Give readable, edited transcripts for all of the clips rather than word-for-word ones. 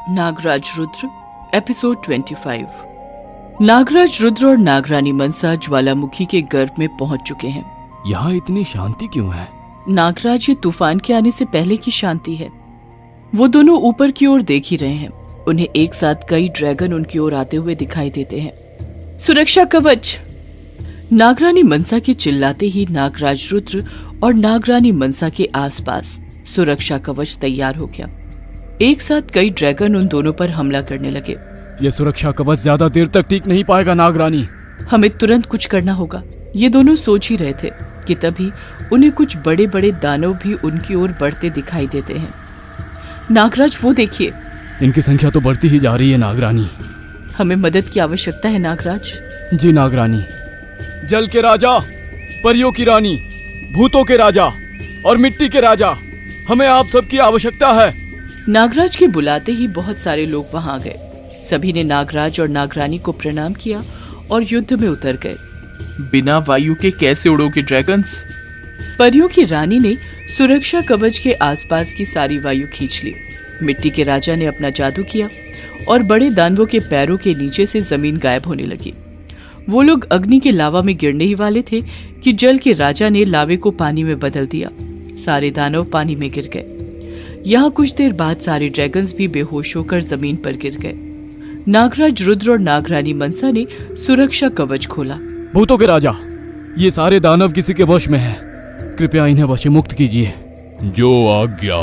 Nagraj Rudra episode 25। Nagraj Rudra और नागरानी मनसा ज्वालामुखी के गर्भ में पहुंच चुके हैं। यहाँ इतनी शांति क्यों है? नागराज, ये तूफान के आने से पहले की शांति है। वो दोनों ऊपर की ओर देख ही रहे हैं। उन्हें एक साथ कई ड्रैगन उनकी ओर आते हुए दिखाई देते हैं। सुरक्षा कवच! नागरानी मनसा के चिल्लाते ही नागराज रुद्र और नागरानी मनसा के आसपास सुरक्षा कवच तैयार हो गया। एक साथ कई ड्रैगन उन दोनों पर हमला करने लगे। ये सुरक्षा कवच ज्यादा देर तक टिक नहीं पाएगा नागरानी। हमें तुरंत कुछ करना होगा, ये दोनों सोच ही रहे थे कि तभी उन्हें कुछ बड़े बड़े दानव भी उनकी ओर बढ़ते दिखाई देते हैं। नागराज, वो देखिए, इनकी संख्या तो बढ़ती ही जा रही है नागरानी। हमें मदद की आवश्यकता है नागराज। जी नागरानी। जल के राजा, परियों की रानी, भूतों के राजा और मिट्टी के राजा, हमें आप सबकी आवश्यकता है। नागराज के बुलाते ही बहुत सारे लोग वहां आ गए। सभी ने नागराज और नागरानी को प्रणाम किया और युद्ध में उतर गए। बिना वायु के कैसे उड़ोगे ड्रैगन्स? परियों की रानी ने सुरक्षा कवच के आसपास की सारी वायु खींच ली। मिट्टी के राजा ने अपना जादू किया और बड़े दानवों के पैरों के नीचे से जमीन गायब होने लगी। वो लोग अग्नि के लावा में गिरने ही वाले थे कि जल के राजा ने लावे को पानी में बदल दिया। सारे दानव पानी में गिर गए। यहाँ कुछ देर बाद सारे ड्रैगन्स भी बेहोश होकर जमीन पर गिर गए। नागराज रुद्र और नागरानी मनसा ने सुरक्षा कवच खोला। भूतों के राजा, ये सारे दानव किसी के वश में हैं। कृपया इन्हें वशीमुक्त कीजिए। जो आज्ञा।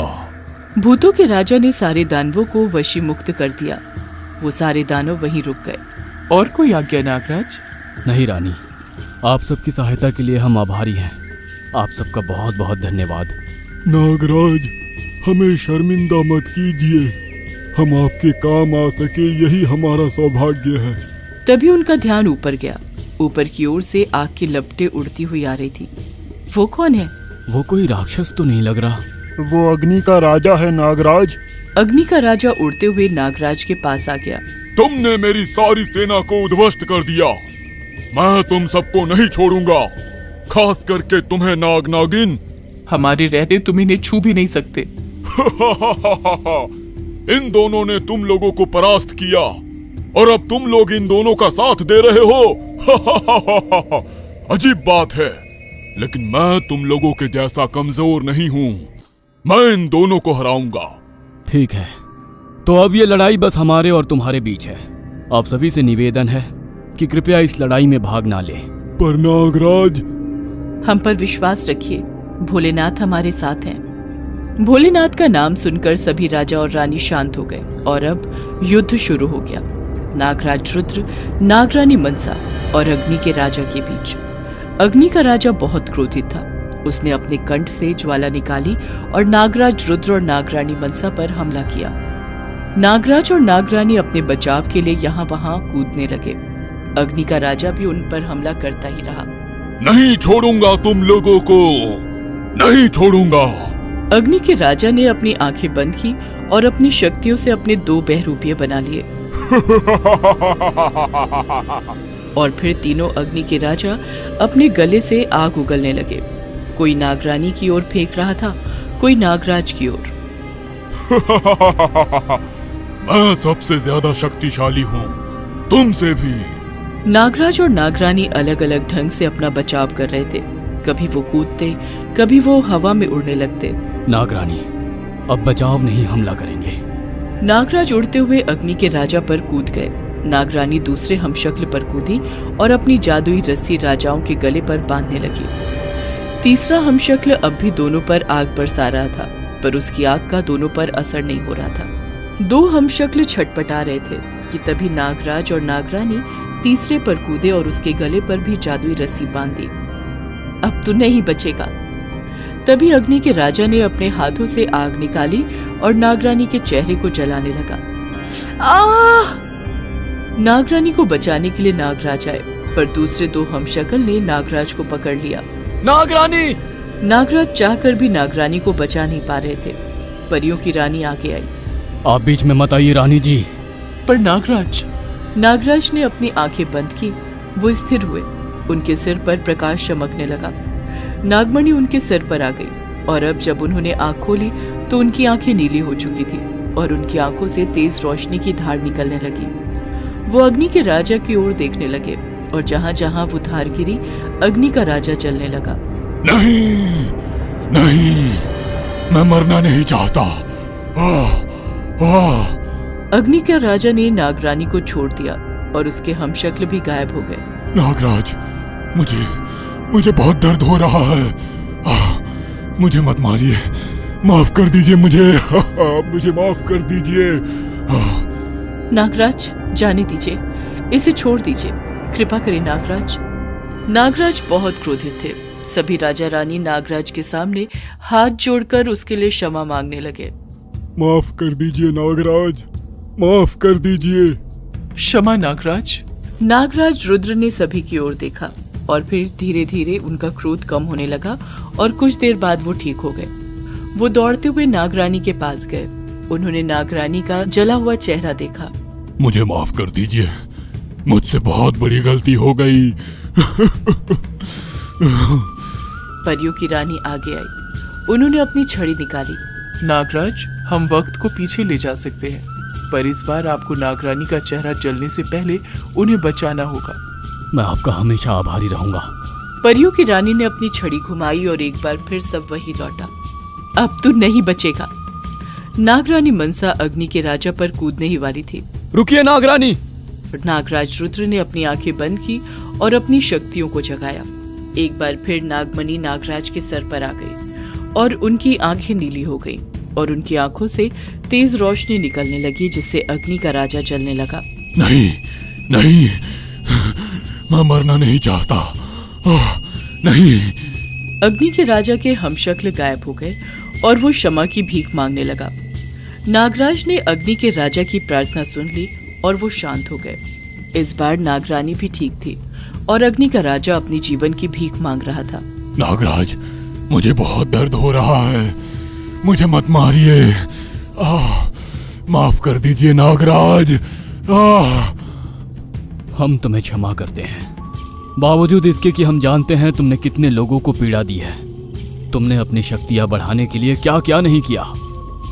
भूतों के राजा ने सारे दानवों को वशीमुक्त कर दिया। वो सारे दानव वहीं रुक गए। और कोई आज्ञा नागराज? नहीं रानी, आप सबकी सहायता के लिए हम आभारी हैं। आप सबका बहुत बहुत धन्यवाद। नागराज, हमें शर्मिंदा मत कीजिए। हम आपके काम आ सके, यही हमारा सौभाग्य है। तभी उनका ध्यान ऊपर गया। ऊपर की ओर से आग की लपटें उड़ती हुई आ रही थी। वो कौन है? वो कोई राक्षस तो नहीं लग रहा। वो अग्नि का राजा है नागराज। अग्नि का राजा उड़ते हुए नागराज के पास आ गया। तुमने मेरी सारी सेना को उद्ध्वस्त कर दिया। मैं तुम सबको नहीं छोड़ूंगा, खास करके तुम्हें नाग नागिन। हमारे रहते तुम इन्हें छू भी नहीं सकते। इन दोनों ने तुम लोगों को परास्त किया और अब तुम लोग इन दोनों का साथ दे रहे हो। अजीब बात है, लेकिन मैं तुम लोगों के जैसा कमजोर नहीं हूँ। मैं इन दोनों को हराऊंगा। ठीक है, तो अब ये लड़ाई बस हमारे और तुम्हारे बीच है। आप सभी से निवेदन है कि कृपया इस लड़ाई में भाग ना ले। पर नागराज, हम पर विश्वास रखिए, भोलेनाथ हमारे साथ हैं। भोलेनाथ का नाम सुनकर सभी राजा और रानी शांत हो गए और अब युद्ध शुरू हो गया। नागराज रुद्र, नागरानी मनसा और अग्नि के राजा के बीच। अग्नि का राजा बहुत क्रोधित था। उसने अपने कंठ से ज्वाला निकाली और नागराज रुद्र और नागरानी मनसा पर हमला किया। नागराज और नागरानी अपने बचाव के लिए यहाँ वहां कूदने लगे। अग्नि का राजा भी उन पर हमला करता ही रहा। नहीं छोड़ूंगा तुम लोगों को, नहीं छोड़ूंगा। अग्नि के राजा ने अपनी आंखें बंद की और अपनी शक्तियों से अपने 2 बहरूपिये बना लिए। और फिर तीनों अग्नि के राजा अपने गले से आग उगलने लगे। कोई नागरानी की ओर फेंक रहा था, कोई नागराज की ओर। मैं सबसे ज्यादा शक्तिशाली हूँ, तुमसे भी। नागराज और नागरानी अलग अलग ढंग से अपना बचाव कर रहे थे। कभी वो कूदते, कभी वो हवा में उड़ने लगते। नागरानी, अब बचाव नहीं, हमला करेंगे। नागराज उड़ते हुए अग्नि के राजा पर कूद गए। नागरानी दूसरे हमशक्ल पर कूदी और अपनी जादुई रस्सी राजाओं के गले पर बांधने लगी। तीसरा हमशक्ल अब भी दोनों पर आग बरसा रहा था, पर उसकी आग का दोनों पर असर नहीं हो रहा था। 2 हमशक्ल छटपटा रहे थे कि तभी नागराज और नागरानी तीसरे पर कूदे और उसके गले पर भी जादुई रस्सी बांध दी। अब तू नहीं बचेगा। तभी अग्नि के राजा ने अपने हाथों से आग निकाली और नागरानी के चेहरे को जलाने लगा। आह! नागरानी को बचाने के लिए नागराज आए, पर दूसरे 2 हमशक्ल ने नागराज को पकड़ लिया। नागरानी! नागराज चाहकर भी नागरानी को बचा नहीं पा रहे थे। परियों की रानी आगे आई। आप बीच में मत आइए रानी जी। पर नागराज। नागराज ने अपनी आंखें बंद की। वो स्थिर हुए। उनके सिर पर प्रकाश चमकने लगा। नागमणि उनके सिर पर आ गई और अब जब उन्होंने आंख खोली तो उनकी आंखें नीली हो चुकी थी। और उनकी आंखों से तेज रोशनी की धार निकलने लगी। वो अग्नि के राजा की ओर देखने लगे और जहां जहां वो धार गिरी, अग्नि का राजा चलने लगा। नहीं, नहीं, मैं मरना नहीं चाहता। अग्नि के राजा ने नागरानी को छोड़ दिया और उसके हमशक्ल भी गायब हो गए। नागराज, मुझे बहुत दर्द हो रहा है। मुझे मत मारिए, माफ कर दीजिए मुझे। मुझे माफ कर दीजिए। नागराज, जाने दीजिए, इसे छोड़ दीजिए, कृपा करें नागराज। नागराज बहुत क्रोधित थे। सभी राजा रानी नागराज के सामने हाथ जोड़कर उसके लिए क्षमा मांगने लगे। माफ कर दीजिए नागराज, माफ कर दीजिए। क्षमा नागराज। नागराज रुद्र ने सभी की ओर देखा और फिर धीरे धीरे उनका क्रोध कम होने लगा और कुछ देर बाद वो ठीक हो गए। वो दौड़ते हुए नागरानी के पास गए। उन्होंने नागरानी का जला हुआ चेहरा देखा। मुझे माफ कर दीजिए, मुझसे बहुत बड़ी गलती हो गई। परियों की रानी आगे आई। उन्होंने अपनी छड़ी निकाली। नागराज, हम वक्त को पीछे ले जा सकते हैं, पर इस बार आपको नागरानी का चेहरा जलने से पहले उन्हें बचाना होगा। मैं आपका हमेशा आभारी रहूंगा। परियों की रानी ने अपनी छड़ी घुमाई और एक बार फिर सब वही लौटा। अब तू नहीं बचेगा। नागरानी मनसा अग्नि के राजा पर कूदने ही वाली थी। रुकिए नागरानी। नागराज रुद्र ने अपनी आंखें बंद की और अपनी शक्तियों को जगाया। एक बार फिर नागमणि नागराज के सर पर आ गई और उनकी आंखें नीली हो गईं और उनकी आंखों से तेज रोशनी निकलने लगी, जिससे अग्नि का राजा जलने लगा। नहीं, नहीं, मैं मरना नहीं चाहता। नहीं। अग्नि के राजा के हमशक्ल गायब हो गए और वो क्षमा की भीख मांगने लगा। नागराज ने अग्नि के राजा की प्रार्थना सुन ली और वो शांत हो गए। इस बार नागरानी भी ठीक थी और अग्नि का राजा अपनी जीवन की भीख मांग रहा था। नागराज, मुझे बहुत दर्द हो रहा है, मुझे मत मारिए। माफ कर दीजिए नागराज। हम तुम्हें क्षमा करते हैं, बावजूद इसके कि हम जानते हैं तुमने कितने लोगों को पीड़ा दी है। तुमने अपनी शक्तियां बढ़ाने के लिए क्या क्या नहीं किया।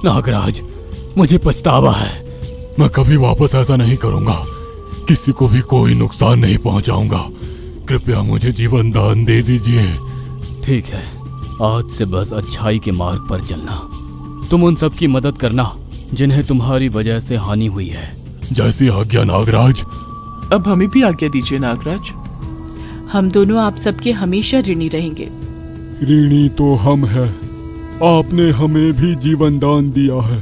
नागराज, मुझे पछतावा है। मैं कभी वापस ऐसा नहीं करूंगा, किसी को भी कोई नुकसान नहीं पहुंचाऊंगा। कृपया मुझे जीवन दान दे दीजिए। ठीक है, आज से बस अच्छाई के मार्ग पर चलना। तुम उन सब की मदद करना जिन्हें तुम्हारी वजह से हानि हुई है। जैसी आज्ञा नागराज। अब हमें भी आज्ञा दीजिए नागराज। हम दोनों आप सबके हमेशा ऋणी रहेंगे। ऋणी तो हम हैं, आपने हमें भी जीवन दान दिया है।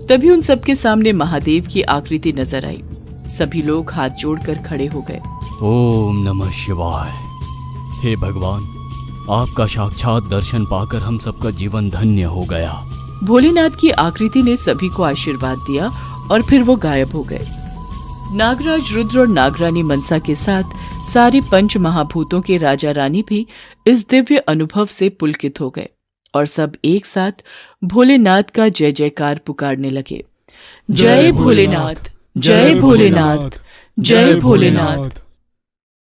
तभी उन सबके सामने महादेव की आकृति नजर आई। सभी लोग हाथ जोड़कर खड़े हो गए। ओम नमः शिवाय। हे भगवान, आपका साक्षात दर्शन पाकर हम सबका जीवन धन्य हो गया। भोलेनाथ की आकृति ने सभी को आशीर्वाद दिया और फिर वो गायब हो गए। नागराज रुद्र और नागरानी मनसा के साथ सारे पंच महाभूतों के राजा रानी भी इस दिव्य अनुभव से पुलकित हो गए और सब एक साथ भोलेनाथ का जय जयकार पुकारने लगे। जय भोलेनाथ, जय भोलेनाथ, जय भोलेनाथ।